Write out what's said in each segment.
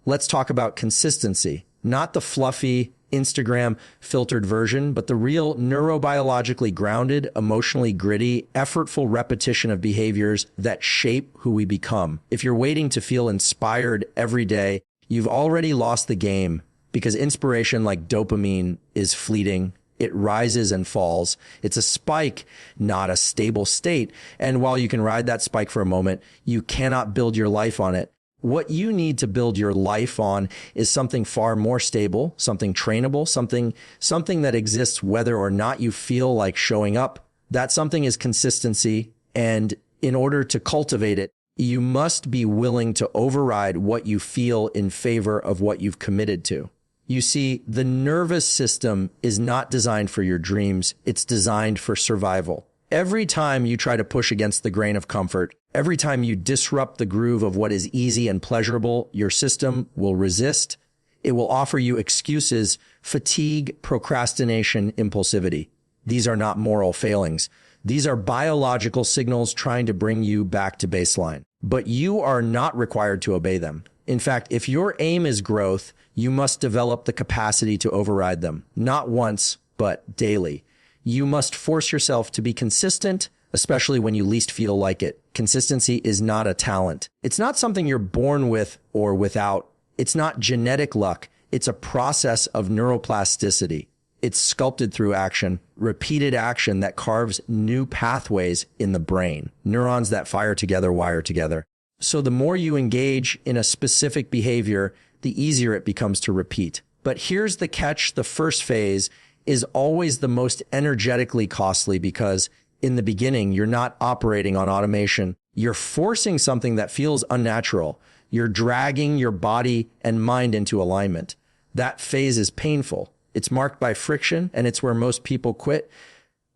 Let's talk about consistency, not the fluffy Instagram filtered version, but the real neurobiologically grounded, emotionally gritty, effortful repetition of behaviors that shape who we become. If you're waiting to feel inspired every day, you've already lost the game, because inspiration, like dopamine, is fleeting. It rises and falls. It's a spike, not a stable state. And while you can ride that spike for a moment, you cannot build your life on it. What you need to build your life on is something far more stable, something trainable, something that exists whether or not you feel like showing up. That something is consistency. And in order to cultivate it, you must be willing to override what you feel in favor of what you've committed to. You see, the nervous system is not designed for your dreams. It's designed for survival. Every time you try to push against the grain of comfort, every time you disrupt the groove of what is easy and pleasurable, your system will resist. It will offer you excuses, fatigue, procrastination, impulsivity. These are not moral failings. These are biological signals trying to bring you back to baseline. But you are not required to obey them. In fact, if your aim is growth, you must develop the capacity to override them, not once, but daily. You must force yourself to be consistent, especially when you least feel like it. Consistency is not a talent. It's not something you're born with or without. It's not genetic luck. It's a process of neuroplasticity. It's sculpted through action, repeated action that carves new pathways in the brain. Neurons that fire together wire together. So the more you engage in a specific behavior, the easier it becomes to repeat. But here's the catch. The first phase is always the most energetically costly, because in the beginning, you're not operating on automation. You're forcing something that feels unnatural. You're dragging your body and mind into alignment. That phase is painful. It's marked by friction, and it's where most people quit,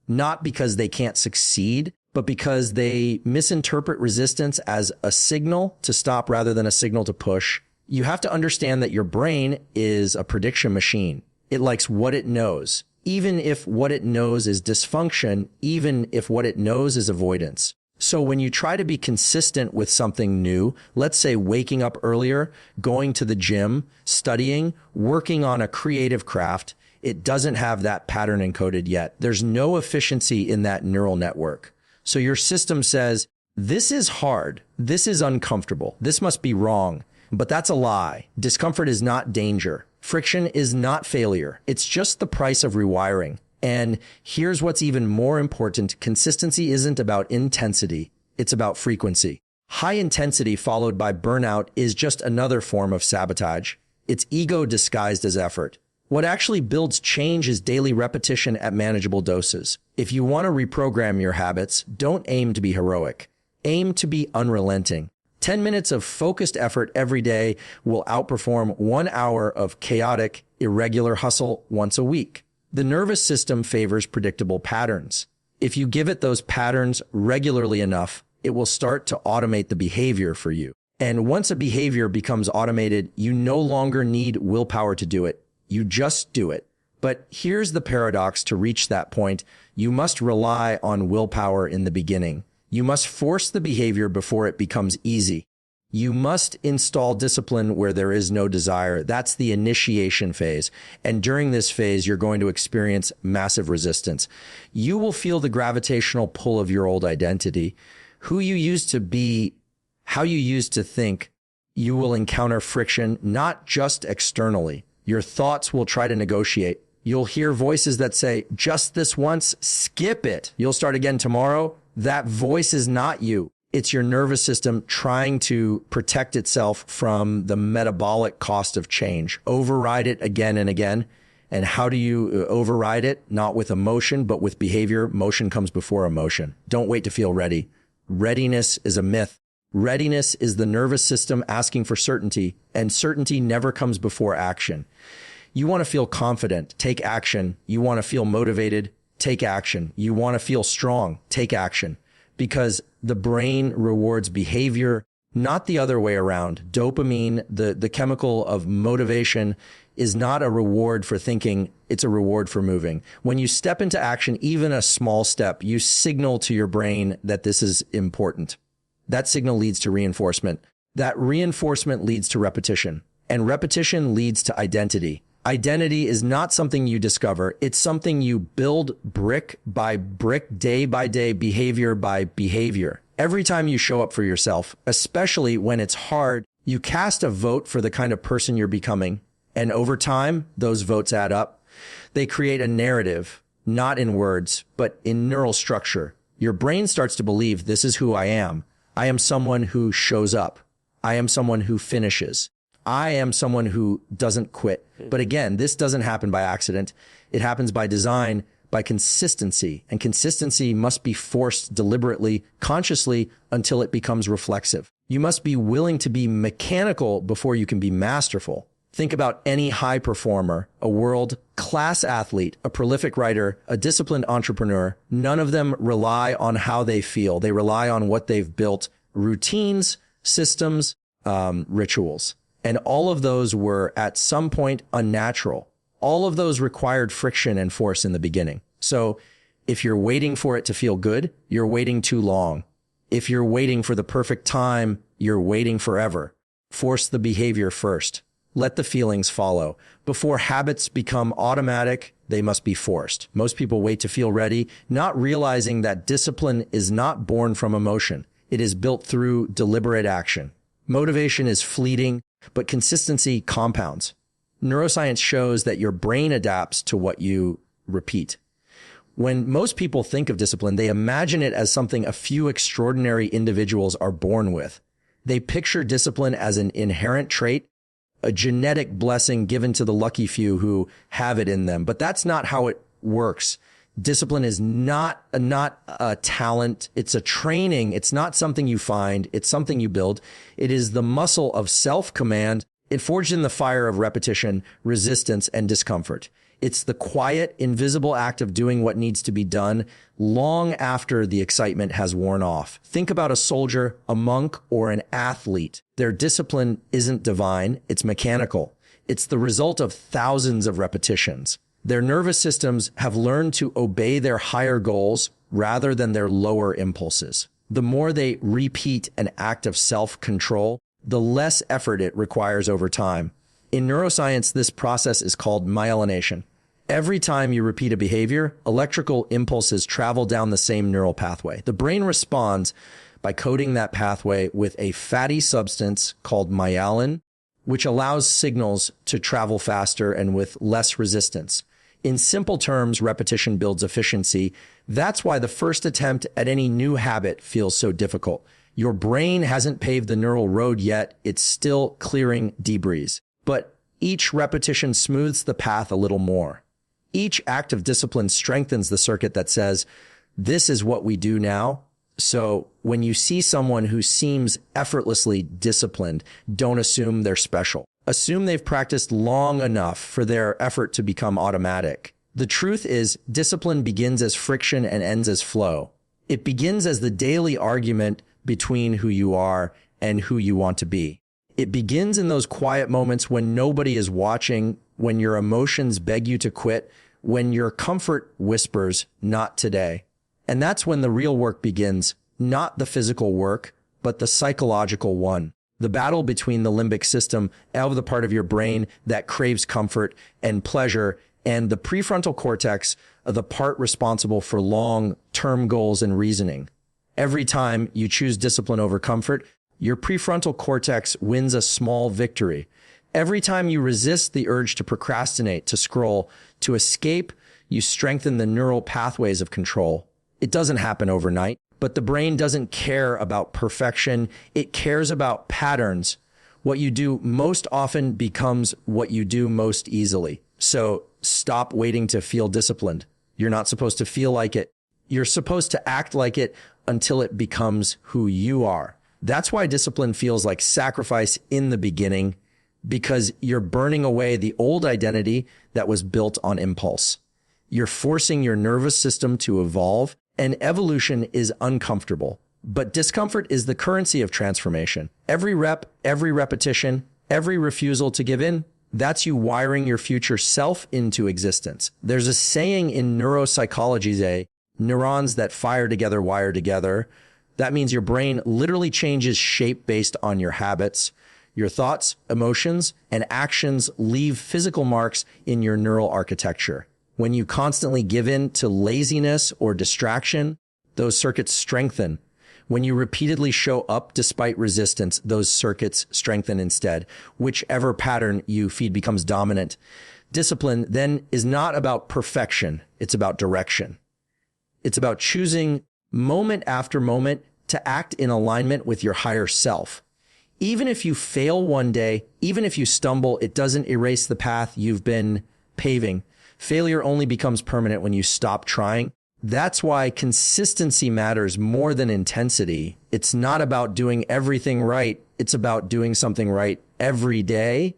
not because they can't succeed, but because they misinterpret resistance as a signal to stop rather than a signal to push. You have to understand that your brain is a prediction machine. It likes what it knows, even if what it knows is dysfunction, even if what it knows is avoidance. So when you try to be consistent with something new, let's say waking up earlier, going to the gym, studying, working on a creative craft, it doesn't have that pattern encoded yet. There's no efficiency in that neural network. So your system says, this is hard, this is uncomfortable, this must be wrong. But that's a lie. Discomfort is not danger. Friction is not failure. It's just the price of rewiring. And here's what's even more important. Consistency isn't about intensity. It's about frequency. High intensity followed by burnout is just another form of sabotage. It's ego disguised as effort. What actually builds change is daily repetition at manageable doses. If you want to reprogram your habits, don't aim to be heroic. Aim to be unrelenting. 10 minutes of focused effort every day will outperform 1 hour of chaotic, irregular hustle once a week. The nervous system favors predictable patterns. If you give it those patterns regularly enough, it will start to automate the behavior for you. And once a behavior becomes automated, you no longer need willpower to do it. You just do it. But here's the paradox. To reach that point, you must rely on willpower in the beginning. You must force the behavior before it becomes easy. You must install discipline where there is no desire. That's the initiation phase. And during this phase, you're going to experience massive resistance. You will feel the gravitational pull of your old identity, who you used to be, how you used to think. You will encounter friction, not just externally. Your thoughts will try to negotiate. You'll hear voices that say, just this once, skip it. You'll start again tomorrow. That voice is not you. It's your nervous system trying to protect itself from the metabolic cost of change. Override it again and again. And how do you override it? Not with emotion, but with behavior. Motion comes before emotion. Don't wait to feel ready. Readiness is a myth. Readiness is the nervous system asking for certainty, and certainty never comes before action. You want to feel confident, take action. You want to feel motivated, take action. You want to feel strong, take action. Because the brain rewards behavior, not the other way around. Dopamine, the chemical of motivation, is not a reward for thinking, it's a reward for moving. When you step into action, even a small step, you signal to your brain that this is important. That signal leads to reinforcement. That reinforcement leads to repetition. And repetition leads to identity. Identity is not something you discover. It's something you build brick by brick, day by day, behavior by behavior. Every time you show up for yourself, especially when it's hard, you cast a vote for the kind of person you're becoming. And over time, those votes add up. They create a narrative, not in words, but in neural structure. Your brain starts to believe, this is who I am. I am someone who shows up. I am someone who finishes. I am someone who doesn't quit. But again, this doesn't happen by accident. It happens by design, by consistency. And consistency must be forced deliberately, consciously, until it becomes reflexive. You must be willing to be mechanical before you can be masterful. Think about any high performer, a world-class athlete, a prolific writer, a disciplined entrepreneur. None of them rely on how they feel. They rely on what they've built: routines, systems, rituals. And all of those were at some point unnatural. All of those required friction and force in the beginning. So if you're waiting for it to feel good, you're waiting too long. If you're waiting for the perfect time, you're waiting forever. Force the behavior first. Let the feelings follow. Before habits become automatic, they must be forced. Most people wait to feel ready, not realizing that discipline is not born from emotion. It is built through deliberate action. Motivation is fleeting, but consistency compounds. Neuroscience shows that your brain adapts to what you repeat. When most people think of discipline, they imagine it as something a few extraordinary individuals are born with. They picture discipline as an inherent trait, a genetic blessing given to the lucky few who have it in them. But that's not how it works. Discipline is not a talent. It's a training. It's not something you find. It's something you build. It is the muscle of self-command. It forged in the fire of repetition, resistance, and discomfort. It's the quiet, invisible act of doing what needs to be done long after the excitement has worn off. Think about a soldier, a monk, or an athlete. Their discipline isn't divine. It's mechanical. It's the result of thousands of repetitions. Their nervous systems have learned to obey their higher goals rather than their lower impulses. The more they repeat an act of self-control, the less effort it requires over time. In neuroscience, this process is called myelination. Every time you repeat a behavior, electrical impulses travel down the same neural pathway. The brain responds by coating that pathway with a fatty substance called myelin, which allows signals to travel faster and with less resistance. In simple terms, repetition builds efficiency. That's why the first attempt at any new habit feels so difficult. Your brain hasn't paved the neural road yet. It's still clearing debris. But each repetition smooths the path a little more. Each act of discipline strengthens the circuit that says, this is what we do now. So when you see someone who seems effortlessly disciplined, don't assume they're special. Assume they've practiced long enough for their effort to become automatic. The truth is, discipline begins as friction and ends as flow. It begins as the daily argument between who you are and who you want to be. It begins in those quiet moments when nobody is watching, when your emotions beg you to quit, when your comfort whispers, not today. And that's when the real work begins, not the physical work, but the psychological one. The battle between the limbic system, the part of your brain that craves comfort and pleasure, and the prefrontal cortex, the part responsible for long-term goals and reasoning. Every time you choose discipline over comfort, your prefrontal cortex wins a small victory. Every time you resist the urge to procrastinate, to scroll, to escape, you strengthen the neural pathways of control. It doesn't happen overnight, but the brain doesn't care about perfection. It cares about patterns. What you do most often becomes what you do most easily. So stop waiting to feel disciplined. You're not supposed to feel like it. You're supposed to act like it until it becomes who you are. That's why discipline feels like sacrifice in the beginning, because you're burning away the old identity that was built on impulse. You're forcing your nervous system to evolve, and evolution is uncomfortable. But discomfort is the currency of transformation. Every rep, every repetition, every refusal to give in, that's you wiring your future self into existence. There's a saying in neuropsychology, neurons that fire together wire together. That means your brain literally changes shape based on your habits. Your thoughts, emotions, and actions leave physical marks in your neural architecture. When you constantly give in to laziness or distraction, those circuits strengthen. When you repeatedly show up despite resistance, those circuits strengthen instead. Whichever pattern you feed becomes dominant. Discipline then is not about perfection. It's about direction. It's about choosing moment after moment to act in alignment with your higher self. Even if you fail one day, even if you stumble, it doesn't erase the path you've been paving. Failure only becomes permanent when you stop trying. That's why consistency matters more than intensity. It's not about doing everything right. It's about doing something right every day.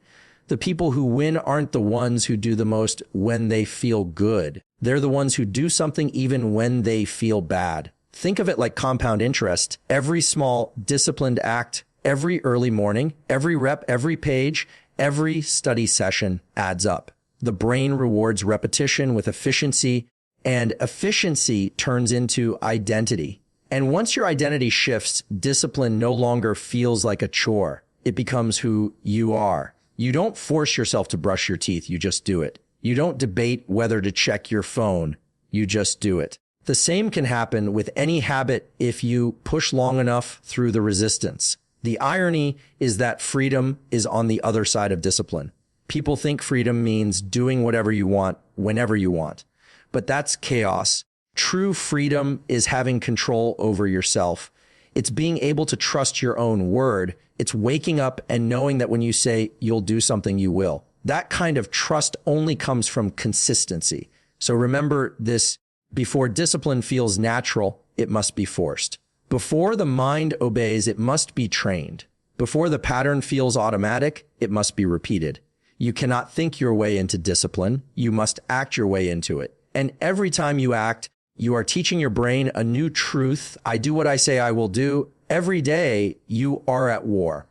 The people who win aren't the ones who do the most when they feel good. They're the ones who do something even when they feel bad. Think of it like compound interest. Every small, disciplined act, every early morning, every rep, every page, every study session adds up. The brain rewards repetition with efficiency, and efficiency turns into identity. And once your identity shifts, discipline no longer feels like a chore. It becomes who you are. You don't force yourself to brush your teeth. You just do it. You don't debate whether to check your phone. You just do it. The same can happen with any habit if you push long enough through the resistance. The irony is that freedom is on the other side of discipline. People think freedom means doing whatever you want, whenever you want. But that's chaos. True freedom is having control over yourself. It's being able to trust your own word. It's waking up and knowing that when you say you'll do something, you will. That kind of trust only comes from consistency. So remember this: before discipline feels natural, it must be forced. Before the mind obeys, it must be trained. Before the pattern feels automatic, it must be repeated. You cannot think your way into discipline. You must act your way into it. And every time you act, you are teaching your brain a new truth. I do what I say I will do. Every day you are at war,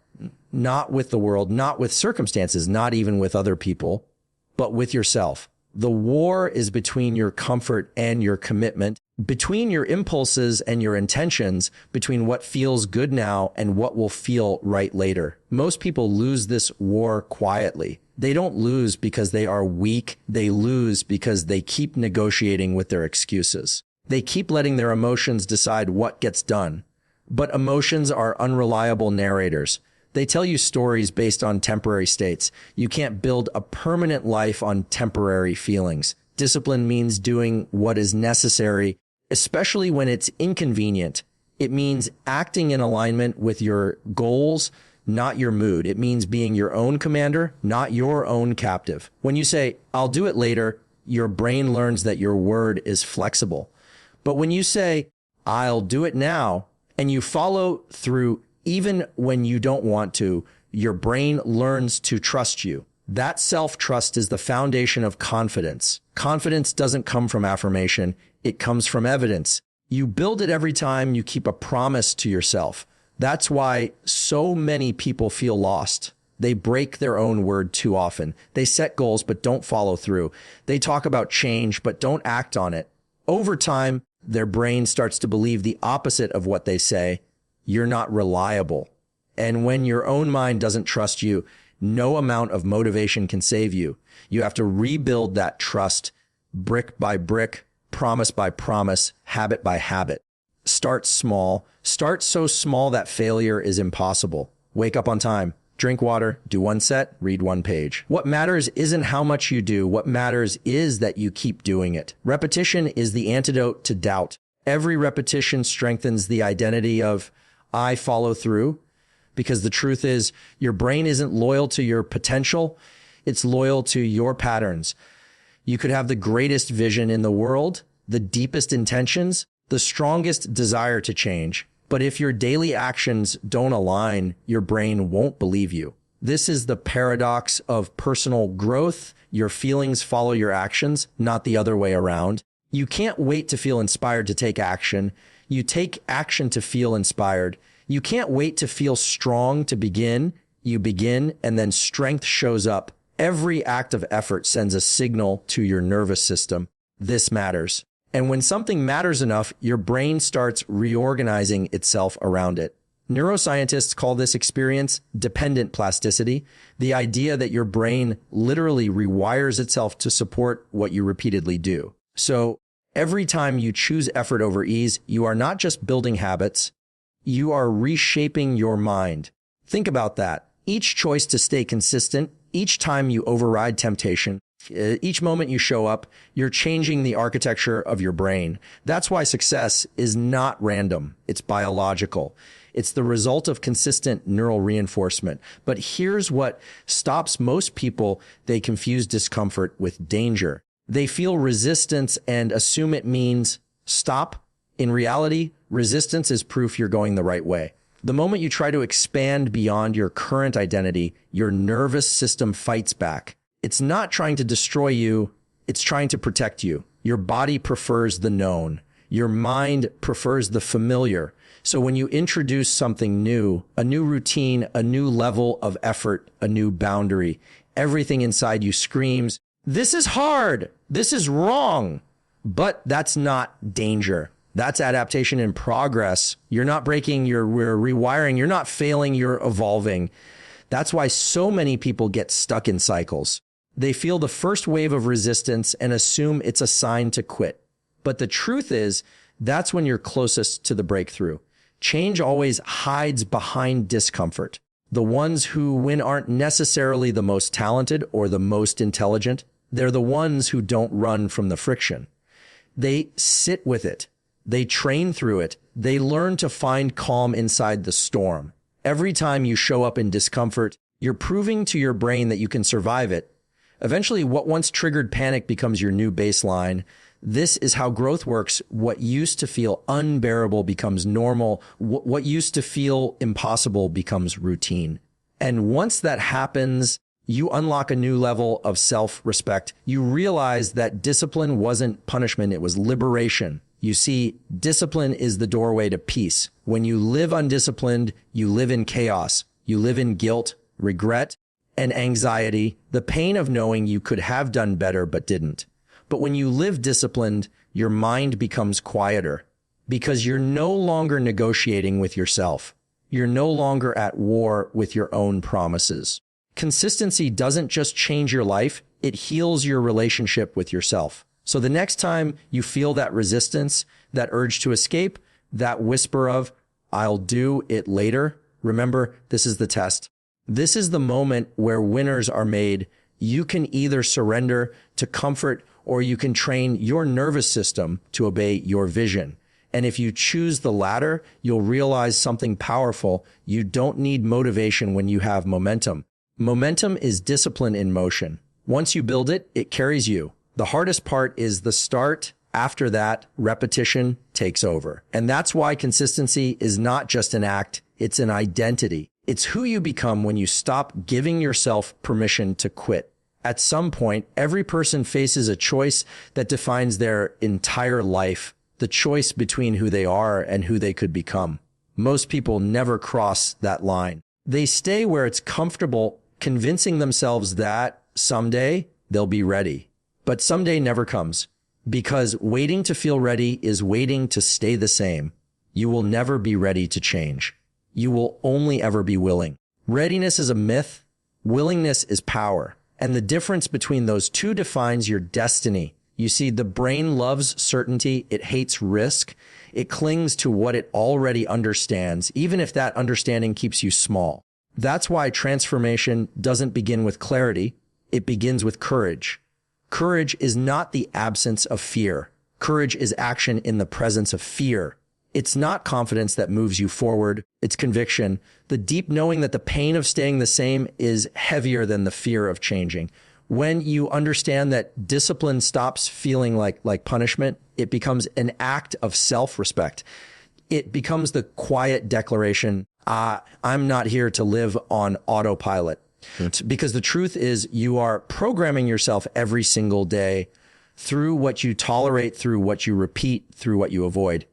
not with the world, not with circumstances, not even with other people, but with yourself. The war is between your comfort and your commitment, between your impulses and your intentions, between what feels good now and what will feel right later. Most people lose this war quietly. They don't lose because they are weak. They lose because they keep negotiating with their excuses. They keep letting their emotions decide what gets done. But emotions are unreliable narrators. They tell you stories based on temporary states. You can't build a permanent life on temporary feelings. Discipline means doing what is necessary, especially when it's inconvenient. It means acting in alignment with your goals, not your mood. It means being your own commander, not your own captive. When you say, I'll do it later, your brain learns that your word is flexible. But when you say, I'll do it now, and you follow through even when you don't want to, your brain learns to trust you. That self-trust is the foundation of confidence. Confidence doesn't come from affirmation. It comes from evidence. You build it every time you keep a promise to yourself. That's why so many people feel lost. They break their own word too often. They set goals, but don't follow through. They talk about change, but don't act on it. Over time, their brain starts to believe the opposite of what they say. You're not reliable. And when your own mind doesn't trust you, no amount of motivation can save you. You have to rebuild that trust brick by brick, promise by promise, habit by habit. Start small. Start so small that failure is impossible. Wake up on time. Drink water. Do one set. Read one page. What matters isn't how much you do. What matters is that you keep doing it. Repetition is the antidote to doubt. Every repetition strengthens the identity of I follow through, because the truth is your brain isn't loyal to your potential. It's loyal to your patterns. You could have the greatest vision in the world, the deepest intentions, the strongest desire to change. But if your daily actions don't align, your brain won't believe you. This is the paradox of personal growth. Your feelings follow your actions, not the other way around. You can't wait to feel inspired to take action. You take action to feel inspired. You can't wait to feel strong to begin. You begin, and then strength shows up. Every act of effort sends a signal to your nervous system. This matters. And when something matters enough, your brain starts reorganizing itself around it. Neuroscientists call this experience dependent plasticity, the idea that your brain literally rewires itself to support what you repeatedly do. So every time you choose effort over ease, you are not just building habits, you are reshaping your mind. Think about that. Each choice to stay consistent, each time you override temptation, each moment you show up, you're changing the architecture of your brain. That's why success is not random. It's biological. It's the result of consistent neural reinforcement. But here's what stops most people. They confuse discomfort with danger. They feel resistance and assume it means stop. In reality, resistance is proof you're going the right way. The moment you try to expand beyond your current identity, your nervous system fights back. It's not trying to destroy you, it's trying to protect you. Your body prefers the known. Your mind prefers the familiar. So when you introduce something new, a new routine, a new level of effort, a new boundary, everything inside you screams, "This is hard. This is wrong." But that's not danger. That's adaptation in progress. You're not breaking, you're rewiring, you're not failing, you're evolving. That's why so many people get stuck in cycles. They feel the first wave of resistance and assume it's a sign to quit. But the truth is, that's when you're closest to the breakthrough. Change always hides behind discomfort. The ones who win aren't necessarily the most talented or the most intelligent. They're the ones who don't run from the friction. They sit with it. They train through it. They learn to find calm inside the storm. Every time you show up in discomfort, you're proving to your brain that you can survive it. Eventually, what once triggered panic becomes your new baseline. This is how growth works. What used to feel unbearable becomes normal. What used to feel impossible becomes routine. And once that happens, you unlock a new level of self-respect. You realize that discipline wasn't punishment, it was liberation. You see, discipline is the doorway to peace. When you live undisciplined, you live in chaos. You live in guilt, regret, and anxiety, the pain of knowing you could have done better but didn't. But when you live disciplined, your mind becomes quieter because you're no longer negotiating with yourself. You're no longer at war with your own promises. Consistency doesn't just change your life, it heals your relationship with yourself. So the next time you feel that resistance, that urge to escape, that whisper of, "I'll do it later," remember, this is the test. This is the moment where winners are made. You can either surrender to comfort or you can train your nervous system to obey your vision. And if you choose the latter, you'll realize something powerful. You don't need motivation when you have momentum. Momentum is discipline in motion. Once you build it, it carries you. The hardest part is the start. After that, repetition takes over. And that's why consistency is not just an act, it's an identity. It's who you become when you stop giving yourself permission to quit. At some point, every person faces a choice that defines their entire life, the choice between who they are and who they could become. Most people never cross that line. They stay where it's comfortable, convincing themselves that someday they'll be ready. But someday never comes, because waiting to feel ready is waiting to stay the same. You will never be ready to change. You will only ever be willing. Readiness is a myth. Willingness is power. And the difference between those two defines your destiny. You see, the brain loves certainty. It hates risk. It clings to what it already understands, even if that understanding keeps you small. That's why transformation doesn't begin with clarity. It begins with courage. Courage is not the absence of fear. Courage is action in the presence of fear. It's not confidence that moves you forward. It's conviction. The deep knowing that the pain of staying the same is heavier than the fear of changing. When you understand that discipline stops feeling like punishment, it becomes an act of self-respect. It becomes the quiet declaration, I'm not here to live on autopilot. Because the truth is you are programming yourself every single day through what you tolerate, through what you repeat, through what you avoid.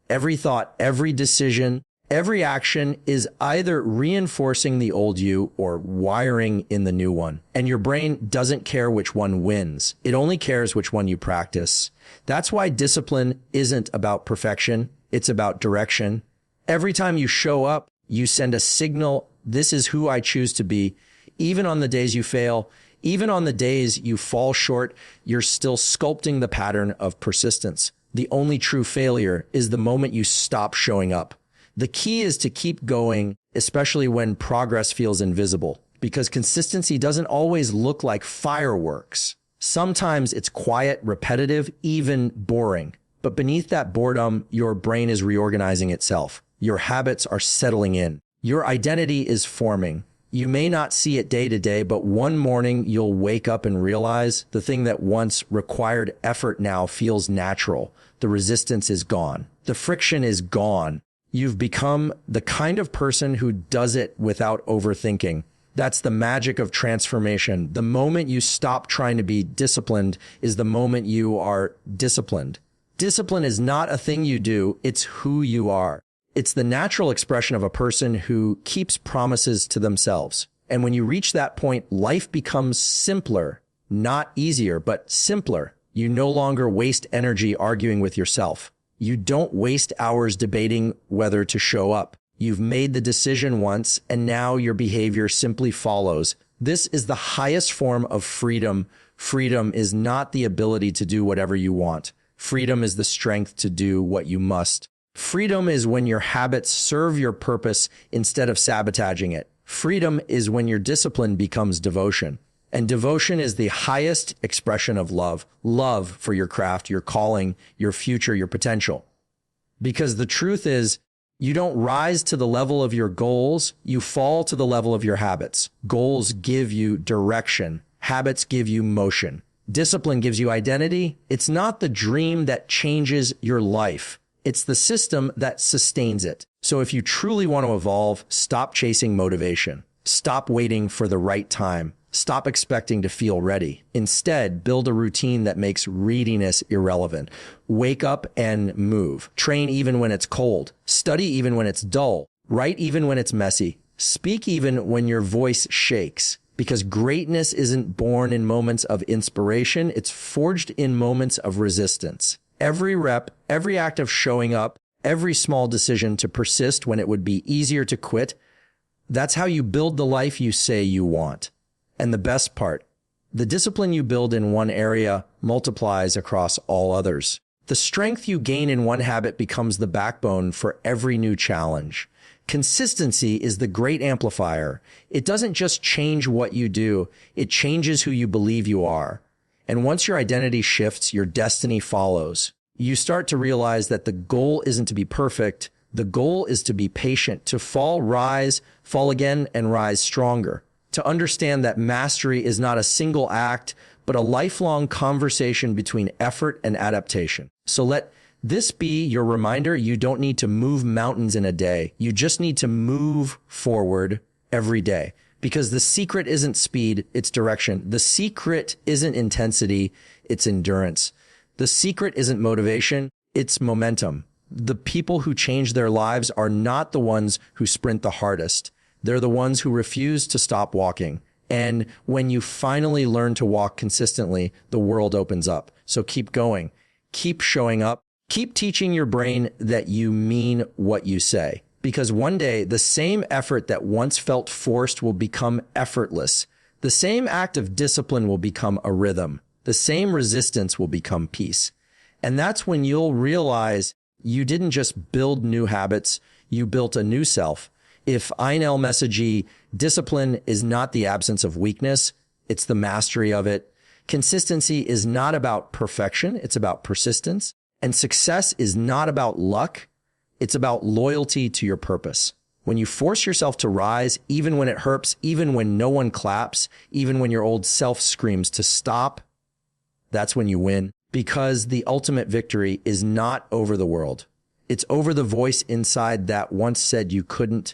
Every thought, every decision, every action is either reinforcing the old you or wiring in the new one. And your brain doesn't care which one wins. It only cares which one you practice. That's why discipline isn't about perfection. It's about direction. Every time you show up, You send a signal, this is who I choose to be. Even on the days you fail, even on the days you fall short, you're still sculpting the pattern of persistence. The only true failure is the moment you stop showing up. The key is to keep going, especially when progress feels invisible, because consistency doesn't always look like fireworks. Sometimes it's quiet, repetitive, even boring. But beneath that boredom, your brain is reorganizing itself. Your habits are settling in. Your identity is forming. You may not see it day to day, but one morning you'll wake up and realize the thing that once required effort now feels natural. The resistance is gone. The friction is gone. You've become the kind of person who does it without overthinking. That's the magic of transformation. The moment you stop trying to be disciplined is the moment you are disciplined. Discipline is not a thing you do, it's who you are. It's the natural expression of a person who keeps promises to themselves. And when you reach that point, life becomes simpler, not easier, but simpler. You no longer waste energy arguing with yourself. You don't waste hours debating whether to show up. You've made the decision once, and now your behavior simply follows. This is the highest form of freedom. Freedom is not the ability to do whatever you want. Freedom is the strength to do what you must. Freedom is when your habits serve your purpose instead of sabotaging it. Freedom is when your discipline becomes devotion. And devotion is the highest expression of love. Love for your craft, your calling, your future, your potential. Because the truth is, you don't rise to the level of your goals, you fall to the level of your habits. Goals give you direction. Habits give you motion. Discipline gives you identity. It's not the dream that changes your life. It's the system that sustains it. So if you truly want to evolve, stop chasing motivation. Stop waiting for the right time. Stop expecting to feel ready. Instead, build a routine that makes readiness irrelevant. Wake up and move. Train even when it's cold. Study even when it's dull. Write even when it's messy. Speak even when your voice shakes. Because greatness isn't born in moments of inspiration, it's forged in moments of resistance. Every rep, every act of showing up, every small decision to persist when it would be easier to quit, that's how you build the life you say you want. And the best part, the discipline you build in one area multiplies across all others. The strength you gain in one habit becomes the backbone for every new challenge. Consistency is the great amplifier. It doesn't just change what you do, it changes who you believe you are. And once your identity shifts, your destiny follows. You start to realize that the goal isn't to be perfect. The goal is to be patient, to fall, rise, fall again, and rise stronger. To understand that mastery is not a single act, but a lifelong conversation between effort and adaptation. So let this be your reminder. You don't need to move mountains in a day. You just need to move forward every day. Because the secret isn't speed, it's direction. The secret isn't intensity, it's endurance. The secret isn't motivation, it's momentum. The people who change their lives are not the ones who sprint the hardest. They're the ones who refuse to stop walking. And when you finally learn to walk consistently, the world opens up. So keep going, keep showing up, keep teaching your brain that you mean what you say. Because one day, the same effort that once felt forced will become effortless. The same act of discipline will become a rhythm. The same resistance will become peace. And that's when you'll realize you didn't just build new habits, you built a new self. If Einel Messagey, discipline is not the absence of weakness, it's the mastery of it. Consistency is not about perfection, it's about persistence. And success is not about luck, it's about loyalty to your purpose. When you force yourself to rise, even when it hurts, even when no one claps, even when your old self screams to stop, that's when you win. Because the ultimate victory is not over the world. It's over the voice inside that once said you couldn't,